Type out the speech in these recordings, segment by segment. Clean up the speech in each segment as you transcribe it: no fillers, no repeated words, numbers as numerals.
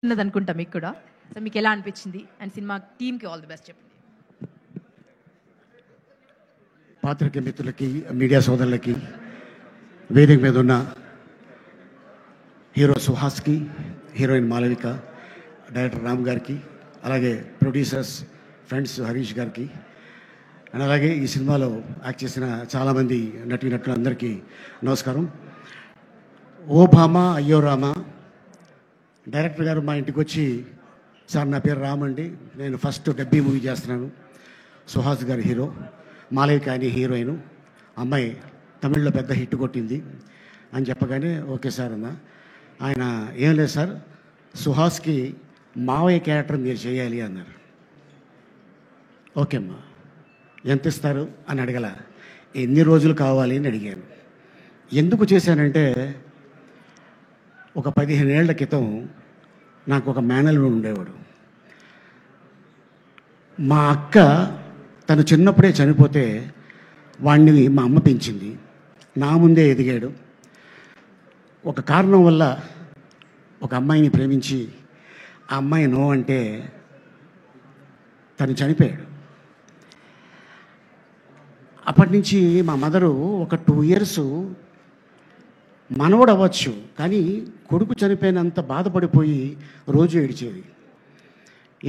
ఉన్నదనుకుంటా మీకు కూడా. సో మీకు ఎలా అనిపించింది అండ్ సినిమా టీమ్కి ఆల్ ది బెస్ట్ చెప్పండి. పాత్రికేయ మిత్రులకి, మీడియా సోదరులకి, వేదిక మీద ఉన్న హీరో సుహాస్కి, హీరోయిన్ మాలవిక, డైరెక్టర్ రామ్ గారికి, అలాగే ప్రొడ్యూసర్స్ ఫ్రెండ్స్ హరీష్ గారికి, అండ్ అలాగే ఈ సినిమాలో యాక్ట్ చేసిన చాలామంది నటులందరికీ నమస్కారం. ఓ భామ అయ్యో రామ డైరెక్టర్ గారు మా ఇంటికి వచ్చి, సార్ నా పేరు రామ్ అండి, నేను ఫస్ట్ డబ్బీ మూవీ చేస్తున్నాను, సుహాస్ గారి హీరో, మాలవిక అని హీరోయిన్, అమ్మాయి తమిళ్లో పెద్ద హిట్ కొట్టింది అని చెప్పగానే ఓకే సార్ అన్న. ఆయన ఏం లేదు సార్, సుహాస్కి మావయ్య క్యారెక్టర్ మీరు చేయాలి అన్నారు. ఓకే అమ్మా, ఎంత ఇస్తారు అని అడగల, ఎన్ని రోజులు కావాలి అని అడిగాను. ఎందుకు చేశానంటే, ఒక 15 ఏళ్ల క్రితం నాకు ఒక మేనల్లుడు ఉండేవాడు. మా అక్క తను చిన్నప్పుడే చనిపోతే వాడిని మా అమ్మ పెంచింది, నా ముందే ఎదిగాడు. ఒక కారణం వల్ల ఒక అమ్మాయిని ప్రేమించి ఆ అమ్మాయి నో అంటే తను చనిపోయాడు. అప్పటి నుంచి మా మదరు ఒక 2 ఇయర్స్ మనవడు అవ్వచ్చు కానీ కొడుకు చనిపోయినంత బాధపడిపోయి రోజు ఏడిచేది.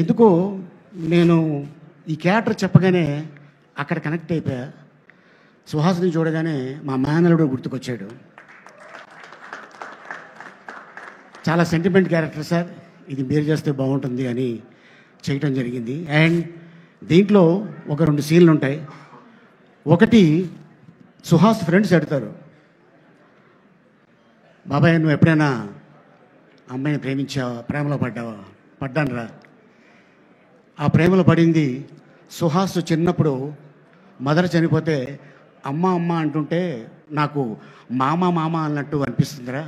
ఎందుకో నేను ఈ క్యారెక్టర్ చెప్పగానే అక్కడ కనెక్ట్ అయిపోయా. సుహాస్ని చూడగానే మా మేనలుడు గుర్తుకొచ్చాడు. చాలా సెంటిమెంట్ క్యారెక్టర్ సార్, ఇది మీరు చేస్తే బాగుంటుంది అని చేయటం జరిగింది. అండ్ దీంట్లో ఒక 2 సీన్లు ఉంటాయి. ఒకటి, సుహాస్ ఫ్రెండ్స్ అడుగుతారు, బాబాయ్ నువ్వు ఎప్పుడైనా అమ్మాయిని ప్రేమించావా, ప్రేమలో పడ్డావా? పడ్డాను రా. ఆ ప్రేమలో పడింది సుహాస్ చిన్నప్పుడు మదర్ చనిపోతే అమ్మ అమ్మ అంటుంటే నాకు మామ మామ అన్నట్టు అనిపిస్తుందిరా,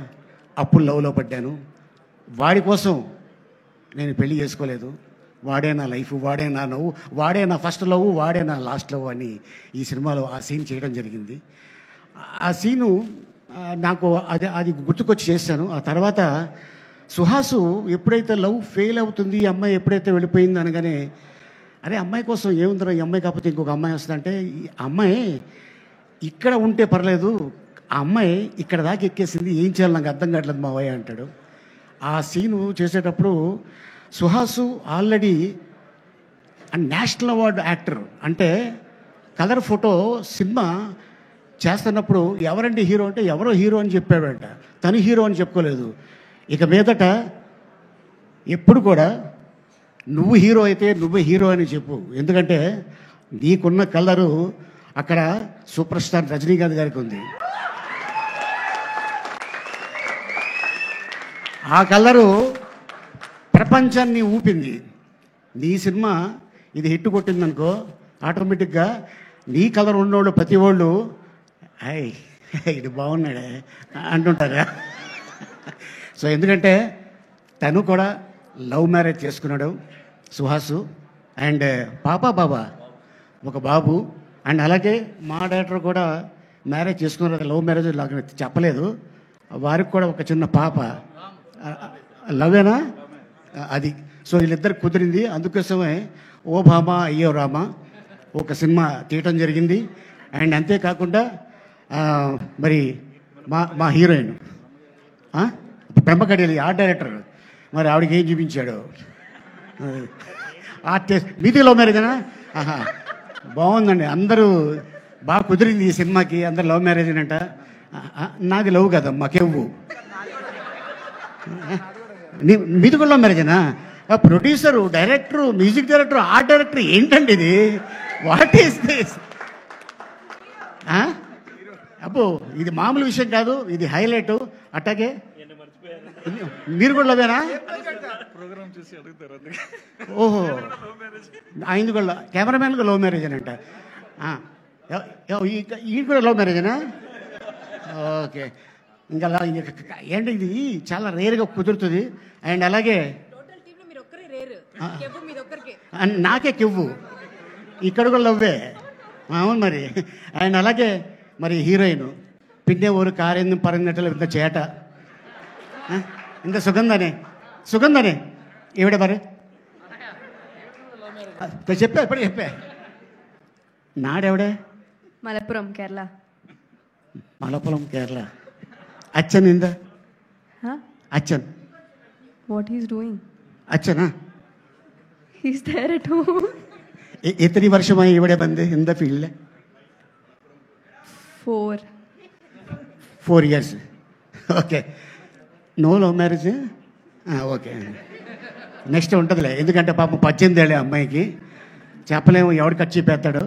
అప్పుడు లవ్లో పడ్డాను. వాడి కోసం నేను పెళ్లి చేసుకోలేదు, వాడే నా లైఫ్, వాడే నా నవ్వు, వాడే నా ఫస్ట్ లవ్, వాడే నా లాస్ట్ లవ్ అని ఈ సినిమాలో ఆ సీన్ చేయడం జరిగింది. ఆ సీను నాకు అది గుర్తుకొచ్చి చేశాను. ఆ తర్వాత సుహాసు ఎప్పుడైతే లవ్ ఫెయిల్ అవుతుంది, ఈ అమ్మాయి ఎప్పుడైతే వెళ్ళిపోయింది అనగానే, అరే అమ్మాయి కోసం ఏముందిరా, ఈ అమ్మాయి కాకపోతే ఇంకొక అమ్మాయి వస్తుందంటే, ఈ అమ్మాయి ఇక్కడ ఉంటే పర్లేదు, ఆ అమ్మాయి ఇక్కడ దాకా ఎక్కేసింది, ఏం చేయాలి నాకు అర్థం కావట్లేదు మావయ్య అంటాడు. ఆ సీను చేసేటప్పుడు Suhas already national award actor, అంటే కలర్ ఫోటో సినిమా చేస్తున్నప్పుడు ఎవరండి హీరో అంటే ఎవరో హీరో అని చెప్పాడంట, తను హీరో అని చెప్పుకోలేదు. ఇక మీదట ఎప్పుడు కూడా నువ్వు హీరో అయితే నువ్వే హీరో అని చెప్పు, ఎందుకంటే నీకున్న కలరు అక్కడ సూపర్ స్టార్ రజనీకాంత్ గారికి ఉంది. ఆ కలరు ప్రపంచాన్ని ఊపింది. నీ సినిమా ఇది హిట్ కొట్టిందనుకో, ఆటోమేటిక్గా నీ కలర్ ఉన్నోళ్ళు ప్రతి వాళ్ళు హాయ్ ఇది బాగున్నాడే అంటుంటారా. సో ఎందుకంటే తను కూడా లవ్ మ్యారేజ్ చేసుకున్నాడు సుహాసు, అండ్ బాబా ఒక బాబు. అండ్ అలాగే మా డైరెక్టర్ కూడా మ్యారేజ్ చేసుకున్నారు, లవ్ మ్యారేజ్ లాగా చెప్పలేదు, వారికి కూడా ఒక చిన్న పాప. లవేనా అది. సో వీళ్ళిద్దరు కుదిరింది, అందుకోసమే ఓ భామ అయ్యో రామ ఒక సినిమా తీయటం జరిగింది. అండ్ అంతేకాకుండా మరి మా హీరోయిన్ పెంపకడేలి ఆర్ట్ డైరెక్టర్, మరి ఆవిడకి ఏం చూపించాడు, ఆర్టిస్ట్. మీది లవ్ మ్యారేజేనా? ఆహా బాగుందండి, అందరూ బాగా కుదిరింది ఈ సినిమాకి, అందరు లవ్ మ్యారేజ్ అంట. నాది లవ్ కదమ్మా, కెవ్వు. మీది కూడా లవ్ మ్యారేజేనా? Producer, director, music director, art director, ఏంటండి ఇది? What is this? అబ్బో ఇది మామూలు విషయం కాదు, ఇది హైలైట్. అట్టాగే మీరు కూడా లవేనా? ఓహో ఆయన కూడా కెమెరామెన్గా లవ్ మ్యారేజ్ అని అంట. ఈ కూడా లవ్ మ్యారేజేనా? ఓకే. ఇంకా ఏంటి ఇది చాలా రేర్గా కుదురుతుంది. అండ్ అలాగే నాకే కెవ్వు, ఇక్కడ కూడా లవ్వే. అవును మరి. అండ్ అలాగే మరి హీరోయిన్ పిన్నే ఊరు కారెందు పరందటలు ఇంత చేట, ఇంత సుగంధనే ఈవిడ మరి చెప్పా ఇప్పుడే చెప్పా నాడెవడే మలపురం కేరళ. మలపురం కేరళ. అచ్చన్ ఇంద అచ్చన్ What he's doing? അച്ഛനാ He's there at home. എത്ര വർഷമായി ഇവിടെ വന്ന് എന്താ ഫീൽഡിൽ? 4 years. Okay. No love marriage? Okay. Next ఉంటుందిలే, ఎందుకంటే పాపం 18 ఏళ్ళే అమ్మాయికి, చెప్పలేము ఎవడు ఖర్చు చెప్పేస్తాడు.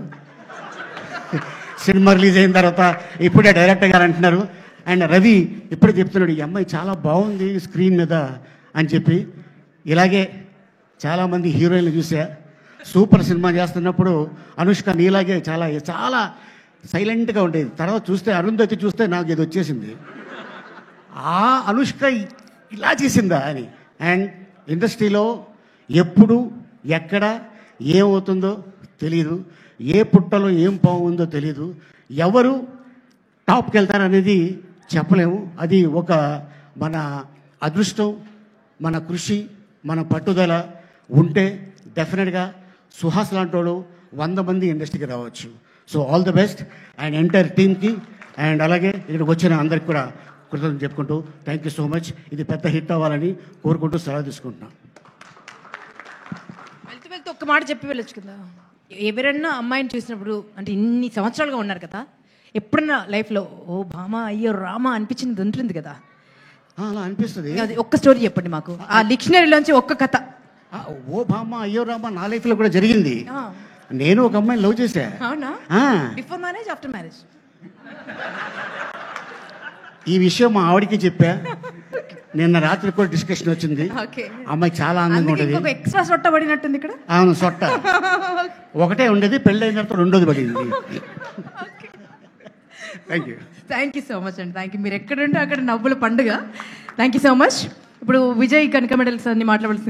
సినిమా రిలీజ్ అయిన తర్వాత ఇప్పుడే డైరెక్టర్ గారు అంటున్నారు, అండ్ రవి ఇప్పుడే చెప్తున్నాడు ఈ అమ్మాయి చాలా బాగుంది స్క్రీన్ మీద అని చెప్పి. ఇలాగే చాలామంది హీరోయిన్లు చూసా, సూపర్ సినిమా చేస్తున్నప్పుడు అనుష్క నీలాగే చాలా చాలా సైలెంట్గా ఉండేది. తర్వాత చూస్తే అరుంధతి చూస్తే నాకు ఇది వచ్చేసింది, ఆ అనుష్క ఇలా చేసిందా అని. అండ్ ఇండస్ట్రీలో ఎప్పుడు ఎక్కడ ఏమవుతుందో తెలీదు, ఏ పుట్టలో ఏం బాగుందో తెలీదు, ఎవరు టాప్కి వెళ్తారనేది చెప్పలేము. అది ఒక మన అదృష్టం, మన కృషి, మన పట్టుదల ఉంటే డెఫినెట్గా సుహాస్ లాంటి వాళ్ళు 100 మంది ఇండస్ట్రీకి రావచ్చు. So all the best and entire టీమ్కి, అండ్ అలాగే ఇక్కడికి వచ్చిన అందరికి కూడా కృతజ్ఞతలు చెప్పుకుంటూ థ్యాంక్ యూ సో మచ్. ఇది పెద్ద హిట్ అవ్వాలని కోరుకుంటూ సెలవు తీసుకుంటున్నాను. వెళ్తూ ఒక్క మాట చెప్పి వెళ్ళొచ్చు కదా. ఎవరన్నా అమ్మాయిని చూసినప్పుడు, అంటే ఇన్ని సంవత్సరాలుగా ఉన్నారు కదా, ఎప్పుడన్నా లైఫ్లో ఓ భామ అయ్యో రామ అనిపించింది ఉంటుంది కదా? అలా అనిపిస్తుంది. అది ఒక్క స్టోరీ చెప్పండి మాకు, ఆ డిక్షనరీలోంచి ఒక్క కథ. ఓ భామ అయ్యో రామ నా లైఫ్లో కూడా జరిగింది. నేను ఒక అమ్మాయిని లవ్ చేశా. అవునా? Before marriage, after marriage? ఈ విషయం మా ఆవిడికి చెప్పా, నిన్న రాత్రి కూడా డిస్కషన్ వచ్చింది. అమ్మాయి చాలా అందంగా ఉంటుంది. ఎక్స్ట్రా సొట్ట పడినట్టుంది ఇక్కడ. అవును, సొట్ట ఒకటే ఉండేది, పెళ్ళైన తర్వాత రెండోది పడింది. థ్యాంక్ యూ సో మచ్ అండి. Thank you. మీరు ఎక్కడుంటే అక్కడ నవ్వుల పండుగ. Thank you so much. ఇప్పుడు విజయ్ కనక మెడల్స్ అన్ని మాట్లాడాల్సింది.